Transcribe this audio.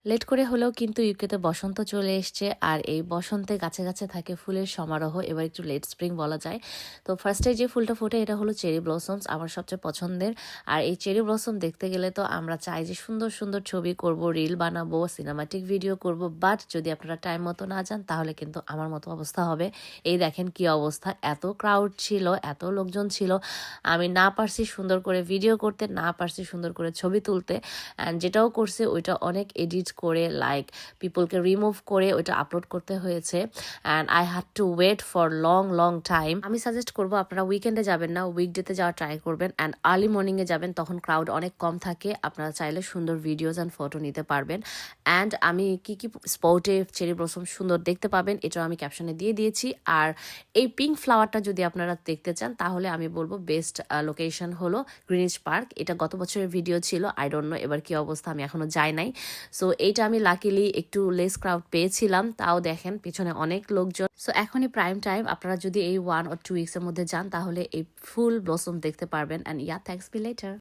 Late করে হলেও কিন্তু ইউকেতে বসন্ত চলে এসছে আর এই বসন্তে গাছে গাছে থাকে ফুলের সমারোহ। এবার একটু লেট স্প্রিং বলা যায়। তো ফার্স্টে যে ফুলটা ফোটে এটা হলো চেরি ব্লসমস, আমার সবচেয়ে পছন্দের। আর এই চেরি ব্লসম দেখতে গেলে তো আমরা চাই যে সুন্দর সুন্দর ছবি করব, রিল বানাবো, সিনেমাটিক ভিডিও করব, বাট যদি আপনারা টাইম মতো না যান তাহলে কিন্তু আমার মতো অবস্থা হবে। এই দেখেন কি অবস্থা, এত ক্রাউড ছিল, এত লোকজন ছিল, আমি না পারছি সুন্দর করে ভিডিও করতে, না পারছি সুন্দর করে ছবি তুলতে। অ্যান্ড যেটাও করছে ওইটা অনেক এডিট করে লাইক পিপলকে রিমুভ করে ওইটা আপলোড করতে হয়েছে। And I had to wait for long long time. আমি সাজেস্ট করবো আপনারা উইকেন্ডে যাবেন না, উইকডেতে যাওয়া ট্রাই করবেন। অ্যান্ড আর্লি মর্নিংয়ে যাবেন, তখন ক্রাউড অনেক কম থাকে, আপনারা চাইলে সুন্দর ভিডিওস অ্যান্ড ফটো নিতে পারবেন। অ্যান্ড আমি কি কি স্পটে চেরি ব্লসম সুন্দর দেখতে পাবেন এটাও আমি ক্যাপশনে দিয়ে দিয়েছি। আর এই পিঙ্ক ফ্লাওয়ারটা যদি আপনারা দেখতে চান তাহলে আমি বলবো বেস্ট লোকেশন হলো গ্রিনিচ পার্ক। এটা গত বছরের ভিডিও ছিল, আই ডোন্ট নো এবার কি অবস্থা, আমি এখনো যাই নাই। সো এইটা আমি লাকিলি একটু লেস ক্রাউড পেয়েছিলাম, তাও দেখেন পিছনে অনেক লোকজন। সো এখনই প্রাইম টাইম, আপনারা যদি এই 1 or 2 উইক্সের মধ্যে যান তাহলে এই ফুল ব্লসম দেখতে পারবেন। And yeah, thanks, be letter.